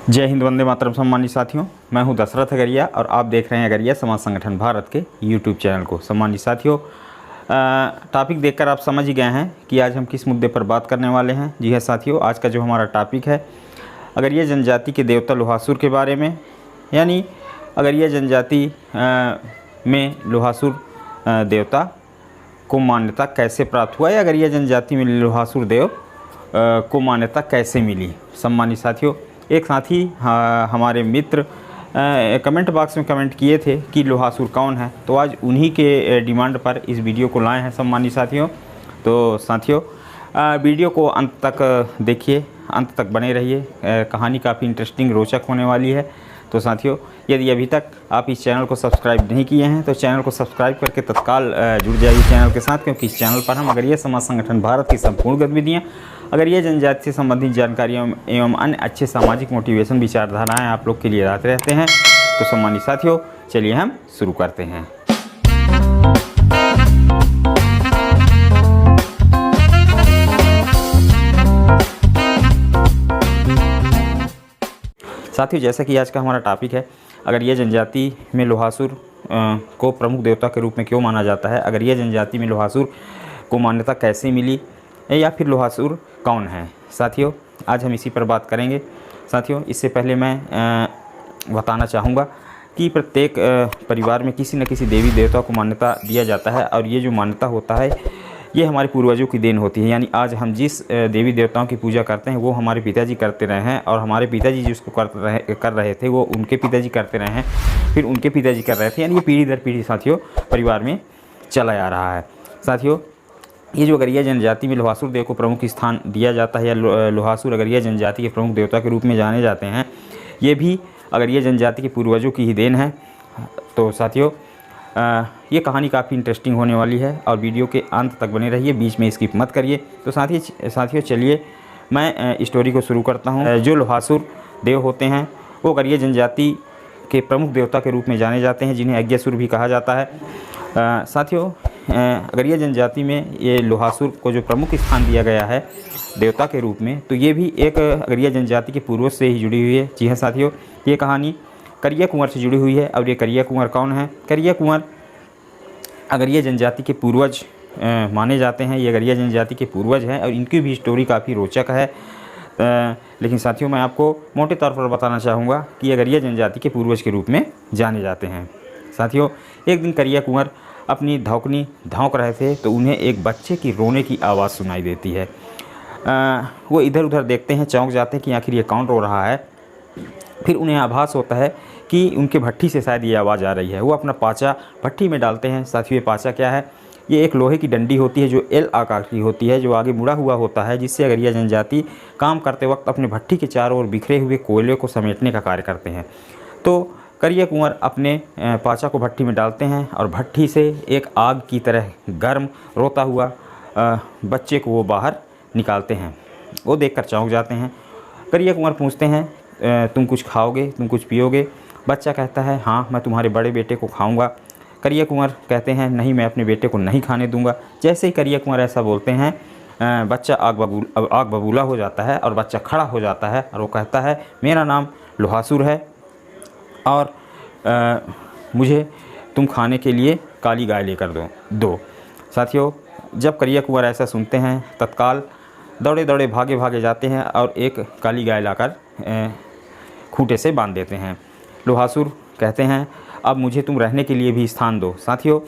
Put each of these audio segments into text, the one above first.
जय हिंद, वंदे मातरम। सम्मानित साथियों, मैं हूं दशरथ अगरिया और आप देख रहे हैं अगरिया समाज संगठन भारत के यूट्यूब चैनल को। सम्मानित साथियों, टॉपिक देखकर आप समझ ही गए हैं कि आज हम किस मुद्दे पर बात करने वाले हैं। जी है साथियों, आज का जो हमारा टॉपिक है अगरिया जनजाति के देवता लोहासुर के बारे में। यानी अगरिया जनजाति में लोहासुर देवता को मान्यता कैसे प्राप्त हुआ या अगरिया जनजाति में लोहासुर देव को मान्यता कैसे मिली। सम्मानित साथियों, एक साथी हमारे मित्र कमेंट बॉक्स में कमेंट किए थे कि लोहासुर कौन है, तो आज उन्हीं के डिमांड पर इस वीडियो को लाए हैं। सम्मानित साथियों, तो साथियों वीडियो को अंत तक देखिए, अंत तक बने रहिए। कहानी काफ़ी इंटरेस्टिंग रोचक होने वाली है। तो साथियों, यदि अभी तक आप इस चैनल को सब्सक्राइब नहीं किए हैं तो चैनल को सब्सक्राइब करके तत्काल जुड़ जाइए चैनल के साथ, क्योंकि इस चैनल पर हम अगरिया समाज संगठन भारत की संपूर्ण गतिविधियाँ, अगरिया जनजाति से संबंधित जानकारियों एवं अन्य अच्छे सामाजिक मोटिवेशन विचारधाराएं आप लोग के लिए लाते रहते हैं। तो सम्मानित साथियों, चलिए हम शुरू करते हैं। साथियों, जैसा कि आज का हमारा टॉपिक है अगरिया जनजाति में लोहासुर को प्रमुख देवता के रूप में क्यों माना जाता है, अगरिया जनजाति में लोहासुर को मान्यता कैसे मिली, या फिर लोहासुर कौन है। साथियों, आज हम इसी पर बात करेंगे। साथियों, इससे पहले मैं बताना चाहूँगा कि प्रत्येक परिवार में किसी न किसी देवी देवता को मान्यता दिया जाता है, और ये जो मान्यता होता है ये हमारे पूर्वजों की देन होती है। यानी आज हम जिस देवी देवताओं की पूजा करते हैं वो हमारे पिताजी करते रहे हैं, और हमारे पिताजी जिसको कर रहे थे वो उनके पिताजी करते रहे हैं, फिर उनके पिताजी कर रहे थे। यानी ये पीढ़ी दर पीढ़ी साथियों परिवार में चला आ रहा है। साथियों, ये जो अगरिया जनजाति में लोहासुर देव को प्रमुख स्थान दिया जाता है या लोहासुर अगरिया जनजाति के प्रमुख देवता के रूप में जाने जाते हैं, ये भी अगरिया जनजाति के पूर्वजों की ही देन है। तो साथियों, ये कहानी काफ़ी इंटरेस्टिंग होने वाली है और वीडियो के अंत तक बने रहिए, बीच में स्किप मत करिए। तो साथियों चलिए मैं स्टोरी को शुरू करता हूँ। जो लोहासुर देव होते हैं वो अगरिया जनजाति के प्रमुख देवता के रूप में जाने जाते हैं, जिन्हें यज्ञासुर भी कहा जाता है। साथियों, अगरिया जनजाति में ये लोहासुर को जो प्रमुख स्थान दिया गया है देवता के रूप में, तो ये भी एक अगरिया जनजाति के पूर्वज से ही जुड़ी हुई है। जी हाँ साथियों, ये कहानी करिया कुंवर से जुड़ी हुई है। और ये करिया कुंवर कौन है? करिया कुंवर अगरिया जनजाति के पूर्वज माने जाते हैं। ये अगरिया जनजाति के पूर्वज हैं और इनकी भी स्टोरी काफ़ी रोचक है। लेकिन साथियों, मैं आपको मोटे तौर पर बताना चाहूँगा कि अगरिया जनजाति के पूर्वज के रूप में जाने जाते हैं। साथियों, एक दिन करिया कुंवर अपनी धौकनी धौंक रहे थे तो उन्हें एक बच्चे की रोने की आवाज़ सुनाई देती है। वो इधर उधर देखते हैं, चौंक जाते हैं कि आखिर ये कौन रो रहा है। फिर उन्हें आभास होता है कि उनके भट्ठी से शायद ये आवाज़ आ रही है। वो अपना पाचा भट्ठी में डालते हैं। साथियों, ये पाचा क्या है? ये एक लोहे की डंडी होती है जो एल आकार की होती है, जो आगे मुड़ा हुआ होता है, जिससे अगरिया जनजाति काम करते वक्त अपने भट्ठी के चारों ओर बिखरे हुए कोयले को समेटने का कार्य करते हैं। तो करिया कुंवर अपने पाचा को भट्ठी में डालते हैं और भट्ठी से एक आग की तरह गर्म रोता हुआ बच्चे को वो बाहर निकालते हैं। वो देखकर चौंक जाते हैं। करिया कुंवर पूछते हैं, तुम कुछ खाओगे, तुम कुछ पियोगे? बच्चा कहता है, हाँ मैं तुम्हारे बड़े बेटे को खाऊंगा। करिया कुंवर कहते हैं, नहीं मैं अपने बेटे को नहीं खाने दूंगा। जैसे ही करिया कुंवर ऐसा बोलते हैं, बच्चा आग बबूला हो जाता है और बच्चा खड़ा हो जाता है और वो कहता है, मेरा नाम लोहासुर है और मुझे तुम खाने के लिए काली गाय लेकर दो। साथियों, जब करिया कुंवर ऐसा सुनते हैं तत्काल दौड़े दौड़े भागे भागे जाते हैं और एक काली गाय लाकर खूंटे से बांध देते हैं। लोहासुर कहते हैं, अब मुझे तुम रहने के लिए भी स्थान दो। साथियों,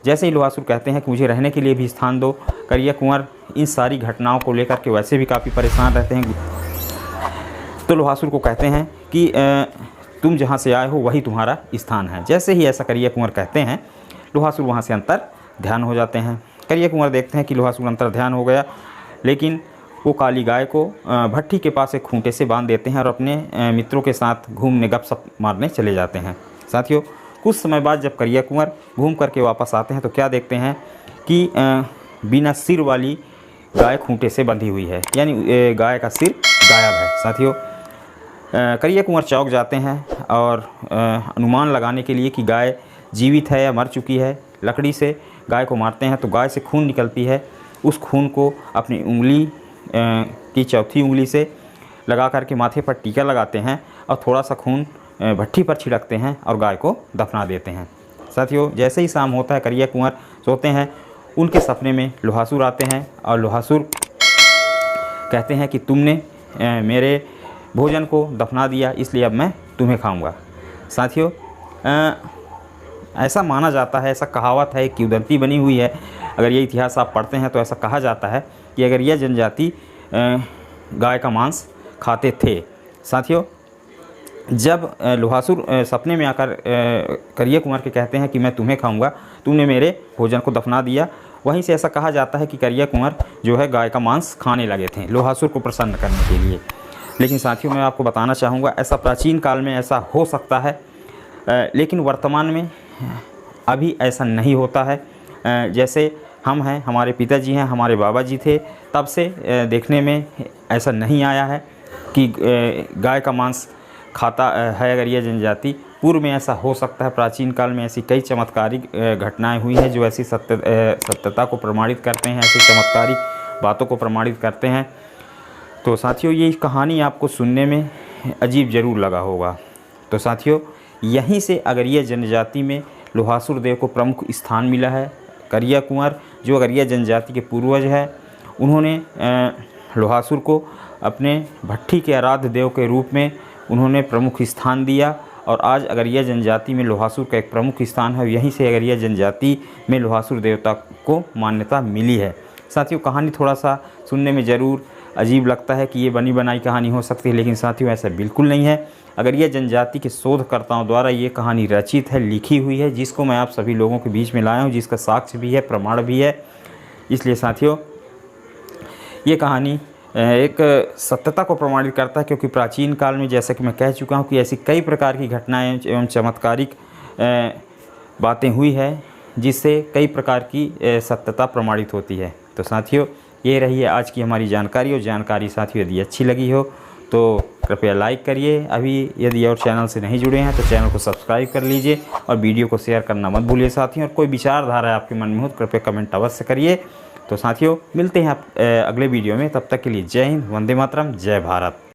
जैसे ही लोहासुर कहते हैं कि मुझे रहने के लिए भी स्थान दो, करिया कुंवर इन सारी घटनाओं को लेकर के वैसे भी काफ़ी परेशान रहते हैं। तो लोहासुर को कहते हैं कि तुम जहाँ से आए हो वही तुम्हारा स्थान है। जैसे ही ऐसा करिया कुंवर कहते हैं, लोहासुर वहाँ से अंतर ध्यान हो जाते हैं। करिया कुंवर देखते हैं कि लोहासुर अंतर ध्यान हो गया, लेकिन वो काली गाय को भट्ठी के पास एक खूंटे से बांध देते हैं और अपने मित्रों के साथ घूमने गपशप मारने चले जाते हैं। साथियों, कुछ समय बाद जब करिया कुंवर घूम करके वापस आते हैं तो क्या देखते हैं कि बिना सिर वाली गाय खूंटे से बंधी हुई है, यानी गाय का सिर गायब है। साथियों, करिया कुंवर चौंक जाते हैं और अनुमान लगाने के लिए कि गाय जीवित है या मर चुकी है, लकड़ी से गाय को मारते हैं तो गाय से खून निकलती है। उस खून को अपनी उंगली की चौथी उंगली से लगा करके माथे पर टीका लगाते हैं और थोड़ा सा खून भट्ठी पर छिड़कते हैं और गाय को दफना देते हैं। साथियों, जैसे ही शाम होता है, करिया कुंवर सोते हैं, उनके सपने में लोहासुर आते हैं और लोहासुर कहते हैं कि तुमने मेरे भोजन को दफना दिया, इसलिए अब मैं तुम्हें खाऊंगा। साथियों, ऐसा माना जाता है, ऐसा कहावत है, एक किंवदंती बनी हुई है, अगर ये इतिहास आप पढ़ते हैं तो ऐसा कहा जाता है कि अगर यह जनजाति गाय का मांस खाते थे। साथियों, जब लोहासुर सपने में आकर करिया कुंवर के कहते हैं कि मैं तुम्हें खाऊंगा, तुमने मेरे भोजन को दफना दिया, वहीं से ऐसा कहा जाता है कि करिया कुंवर जो है गाय का मांस खाने लगे थे लोहासुर को प्रसन्न करने के लिए। लेकिन साथियों, मैं आपको बताना चाहूँगा, ऐसा प्राचीन काल में ऐसा हो सकता है, लेकिन वर्तमान में अभी ऐसा नहीं होता है। जैसे हम हैं, हमारे पिताजी हैं, हमारे बाबा जी थे, तब से देखने में ऐसा नहीं आया है कि गाय का मांस खाता है अगर यह जनजाति। पूर्व में ऐसा हो सकता है, प्राचीन काल में ऐसी कई चमत्कारिक घटनाएं हुई हैं जो ऐसी सत्यता को प्रमाणित करते हैं, ऐसी चमत्कारिक बातों को प्रमाणित करते हैं। तो साथियों, ये कहानी आपको सुनने में अजीब ज़रूर लगा होगा। तो साथियों, यहीं से अगरिया जनजाति में लोहासुर देव को प्रमुख स्थान मिला है। करिया कुंवर जो अगरिया जनजाति के पूर्वज है, उन्होंने लोहासुर को अपने भट्ठी के आराध्य देव के रूप में उन्होंने प्रमुख स्थान दिया और आज अगरिया जनजाति में लोहासुर का एक प्रमुख स्थान है। यहीं से अगरिया जनजाति में लोहासुर देवता को मान्यता मिली है। साथियों, कहानी थोड़ा सा सुनने में ज़रूर अजीब लगता है कि ये बनी बनाई कहानी हो सकती है, लेकिन साथियों ऐसा बिल्कुल नहीं है। अगरिया जनजाति के शोधकर्ताओं द्वारा ये कहानी रचित है, लिखी हुई है, जिसको मैं आप सभी लोगों के बीच में लाया हूँ, जिसका साक्ष्य भी है, प्रमाण भी है। इसलिए साथियों, ये कहानी एक सत्यता को प्रमाणित करता है, क्योंकि प्राचीन काल में जैसा कि मैं कह चुका हूँ कि ऐसी कई प्रकार की घटनाएं एवं चमत्कारिक बातें हुई है, जिससे कई प्रकार की सत्यता प्रमाणित होती है। तो साथियों, ये रही है आज की हमारी जानकारी, और जानकारी साथियों यदि अच्छी लगी हो तो कृपया लाइक करिए। अभी यदि और चैनल से नहीं जुड़े हैं तो चैनल को सब्सक्राइब कर लीजिए और वीडियो को शेयर करना मत भूलिए साथियों। और कोई विचारधारा आपके मन में हो तो कृपया कमेंट अवश्य करिए। तो साथियों, मिलते हैं आप अगले वीडियो में, तब तक के लिए जय हिंद, वंदे मातरम, जय भारत।